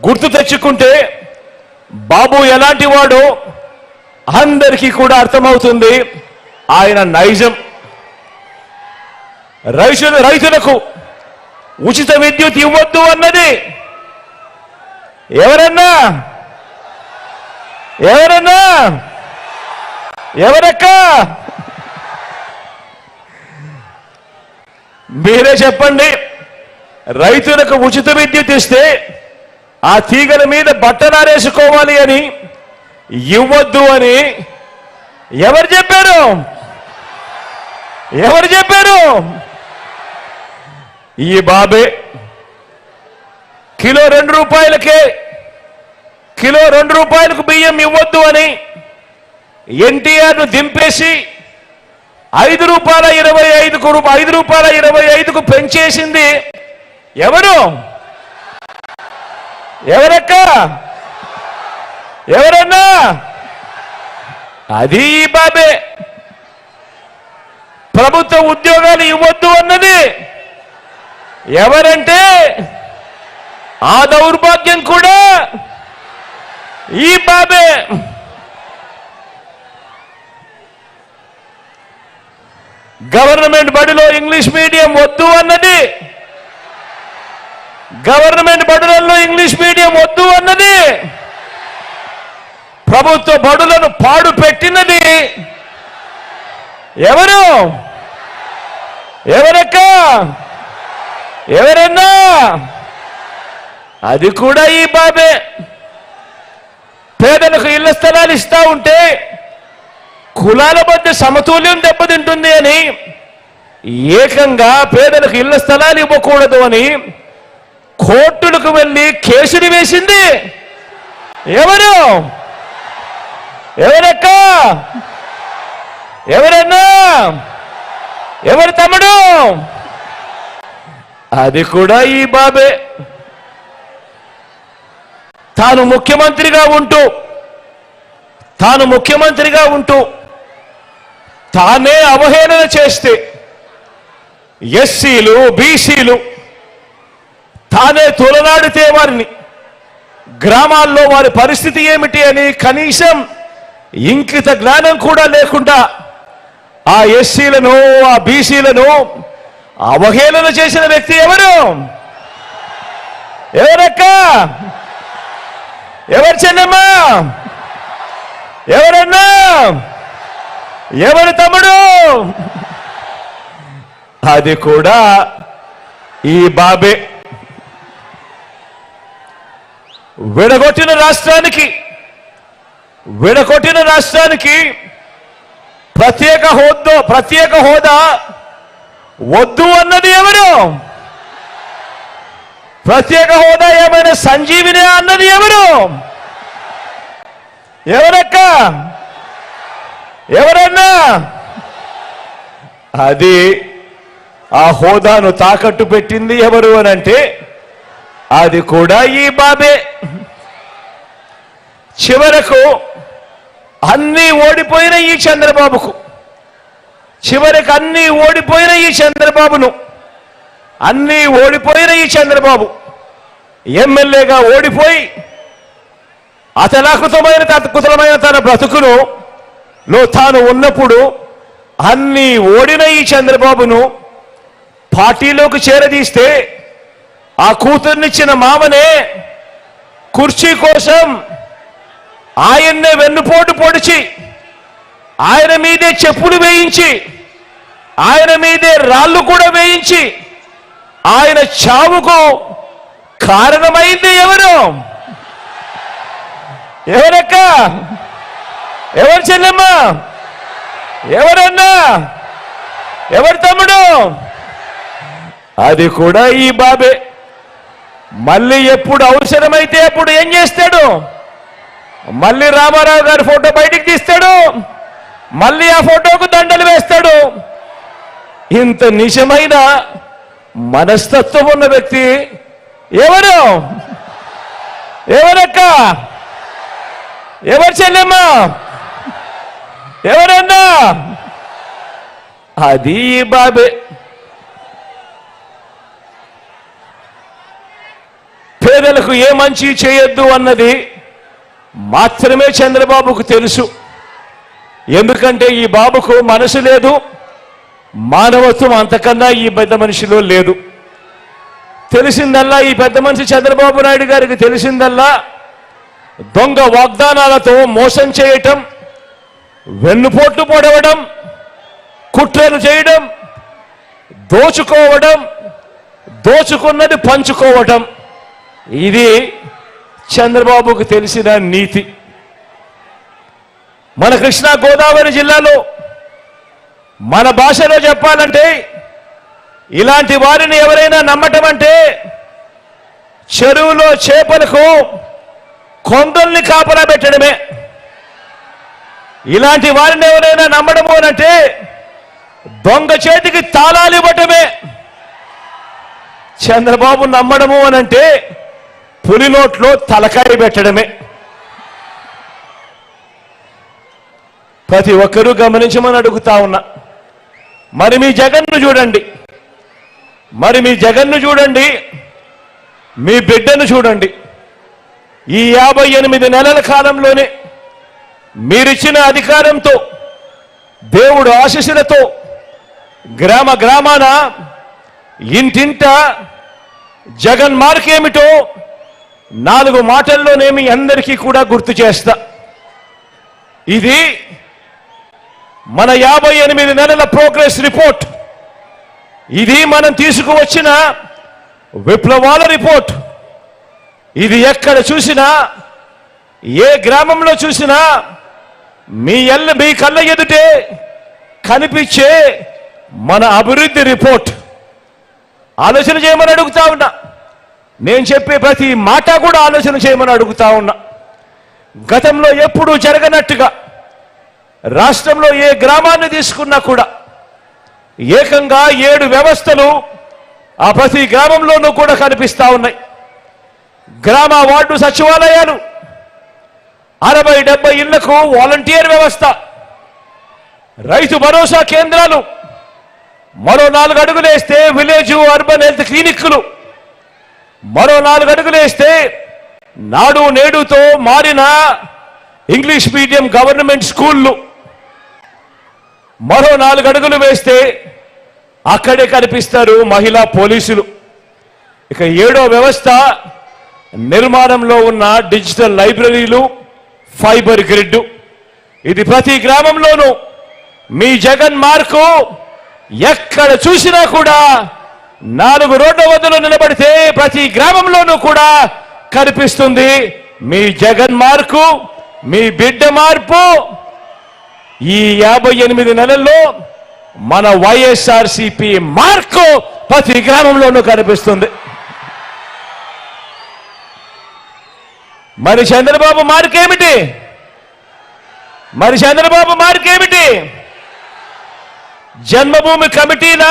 గుర్తు తెచ్చుకుంటే బాబు ఎలాంటి వాడో అందరికీ కూడా అర్థమవుతుంది. ఆయన నైజం. రైతులకు ఉచిత విద్యుత్ ఇవ్వద్దు అన్నది ఎవరన్నా ఎవరక్క మీరే చెప్పండి. రైతులకు ఉచిత విద్యుత్ ఇస్తే ఆ తీగల మీద బట్టలారేసుకోవాలి అని ఇవ్వద్దు అని ఎవరు చెప్పారు? ఈ బాబే కిలో 2 రూపాయలకే కిలో 2 రూపాయలకు బియ్యం ఇవ్వద్దు అని ఎన్టీఆర్ను దింపేసి 5 రూపాయల 25కు పెంచేసింది ఎవరు? ఎవరక్క? ఎవరన్నా? అది ఈ బాబే. ప్రభుత్వ ఉద్యోగాలు ఇవ్వద్దు అన్నది ఎవరంటే ఆ దౌర్భాగ్యం కూడా ఈ బాబే. గవర్నమెంట్ బడిలో ఇంగ్లీష్ మీడియం వద్దు అన్నది గవర్నమెంట్ బడులలో ఇంగ్లీష్ మీడియం వద్దు అన్నది ప్రభుత్వ బడులను పాడు పెట్టినది ఎవరు? ఎవరక్క? ఎవరన్నా? అది కూడా ఈ బాబే. పేదలకు ఇళ్ల స్థలాలు ఇస్తా ఉంటే కులాల మధ్య సమతుల్యం దెబ్బతింటుంది అని ఏకంగా పేదలకు ఇళ్ల స్థలాలు ఇవ్వకూడదు అని కోర్టులకు వెళ్ళి కేసులు వేసింది ఎవరు? ఎవరక్క? ఎవరన్నా? ఎవరు తమ్ముడు? అది కూడా ఈ బాబే. తాను ముఖ్యమంత్రిగా ఉంటూ తానే అవహేళన చేస్తే ఎస్సీలు బీసీలు తానే తొలనాడితే వారిని గ్రామాల్లో వారి పరిస్థితి ఏమిటి అని కనీసం ఇంకిత జ్ఞానం కూడా లేకుండా ఆ ఎస్సీలను ఆ బీసీలను అవహేళన చేసిన వ్యక్తి ఎవరు? ఎవరక్క? ఎవరు చెల్లెమ్మా? ఎవరన్నా? ఎవరు తమ్ముడు? అది కూడా ఈ బాబే. విడగొట్టిన రాష్ట్రానికి ప్రత్యేక హోదా వద్దు అన్నది ఎవరు? ప్రత్యేక హోదా ఏమైనా సంజీవిని అన్నది ఎవరు? ఎవరక్క? ఎవరన్నా? అది ఆ హోదాను తాకట్టు పెట్టింది ఎవరు అనంటే అది కూడా ఈ బాబే. చివరకు అన్నీ ఓడిపోయిన ఈ చంద్రబాబుకు ఈ చంద్రబాబు ఎమ్మెల్యేగా ఓడిపోయి అతలాకుతమైన తన బ్రతుకును తాను ఉన్నప్పుడు అన్నీ ఓడిన ఈ చంద్రబాబును పార్టీలోకి చేరదీస్తే ఆ కూతుర్నిచ్చిన మామనే కుర్చీ కోసం ఆయన్నే వెన్నుపోటు పొడిచి ఆయన మీదే చెప్పులు వేయించి ఆయన మీదే రాళ్ళు కూడా వేయించి ఆయన చావుకు కారణమైంది ఎవరు? ఎవరక్క? ఎవరు చెల్లెమ్మా? ఎవరన్నా? ఎవరు తమ్ముడు? అది కూడా ఈ బాబే. మళ్ళీ ఎప్పుడు అవసరమైతే అప్పుడు ఏం చేస్తాడు? మళ్ళీ రామారావు గారి ఫోటో బయటికి తీస్తాడు, మళ్ళీ ఆ ఫోటోకు దండలు వేస్తాడు. ఇంత నిజమైన మనస్తత్వం ఉన్న వ్యక్తి ఎవరు? ఎవరక్క? ఎవరు చెల్లెమ్మా? ఎవరన్నా? అది బాబే. పేదలకు ఏ మంచి చేయొద్దు అన్నది మాత్రమే చంద్రబాబుకు తెలుసు. ఎందుకంటే ఈ బాబుకు మనసు లేదు, మానవత్వం అంతకన్నా ఈ పెద్ద మనిషిలో లేదు. తెలిసిందల్లా ఈ పెద్ద మనిషి చంద్రబాబు నాయుడు గారికి తెలిసిందల్లా దొంగ వాగ్దానాలతో మోసం చేయటం, వెన్నుపోట్లు పొడవడం, కుట్రలు చేయడం, దోచుకోవడం, దోచుకున్నది పంచుకోవటం. ఇది చంద్రబాబుకు తెలిసిన నీతి. మన కృష్ణా గోదావరి జిల్లాలో మన భాషలో చెప్పాలంటే ఇలాంటి వారిని ఎవరైనా నమ్మటం అంటే చెరువులో చేపలకు కొందల్ని కాపలా పెట్టడమే. ఇలాంటి వారిని ఎవరైనా నమ్మడము అనంటే దొంగ చేతికి తాళాలు ఇవ్వటమే. చంద్రబాబు నమ్మడము అనంటే పులి నోట్లో తలకాయ పెట్టడమే. ప్రతి ఒక్కరూ గమనించమని అడుగుతా ఉన్నా. మరి మీ జగన్ను చూడండి, మరి మీ జగన్ను చూడండి, మీ బిడ్డను చూడండి. ఈ 58 నెలల కాలంలోనే మీరిచ్చిన అధికారంతో, దేవుడు ఆశీస్సులతో గ్రామ గ్రామాన ఇంటింట జగన్ మార్కేమిటో 4 మాటల్లోనే మీ అందరికీ కూడా గుర్తు చేస్తా. ఇది మన 58 నెలల ప్రోగ్రెస్ రిపోర్ట్. ఇది మనం తీసుకువచ్చిన విప్లవాల రిపోర్ట్. ఇది ఎక్కడ చూసినా, ఏ గ్రామంలో చూసినా మీ కళ్ళ ఎదుటే కనిపించే మన అభివృద్ధి రిపోర్ట్. ఆలోచన చేయమని అడుగుతా ఉన్నా. నేను చెప్పే ప్రతి మాట కూడా ఆలోచన చేయమని అడుగుతా ఉన్నా. గతంలో ఎప్పుడూ జరగనట్టుగా రాష్ట్రంలో ఏ గ్రామాన్ని తీసుకున్నా కూడా ఏకంగా 7 వ్యవస్థలు ఆ ప్రతి గ్రామంలోనూ కూడా కనిపిస్తా ఉన్నాయి. గ్రామ వార్డు సచివాలయాలు, 60-70 ఇళ్లకు వాలంటీర్ వ్యవస్థ, రైతు భరోసా కేంద్రాలు, మరో 4 అడుగులేస్తే విలేజ్ అర్బన్ హెల్త్ క్లినిక్లు, మరో 4 అడుగులేస్తే నాడు నేడుతో మారిన ఇంగ్లీష్ మీడియం గవర్నమెంట్ స్కూళ్ళు, మరో 4 అడుగులు వేస్తే అక్కడే కనిపిస్తారు మహిళా పోలీసులు. ఇక 7వ వ్యవస్థ నిర్మాణంలో ఉన్న డిజిటల్ లైబ్రరీలు, ఫైబర్ గ్రిడ్. ఇది ప్రతి గ్రామంలోనూ మీ జగన్ మార్కు ఎక్కడ చూసినా కూడా 4 రోడ్ల వద్దలో నిలబడితే ప్రతి గ్రామంలోనూ కూడా కనిపిస్తుంది మీ జగన్ మార్కు, మీ బిడ్డ మార్పు. ఈ 58 నెలల్లో మన వైఎస్ఆర్సీపీ మార్కు ప్రతి గ్రామంలోనూ కనిపిస్తుంది. మరి చంద్రబాబు మార్కేమిటి? మరి చంద్రబాబు మార్కేమిటి? జన్మభూమి కమిటీనా,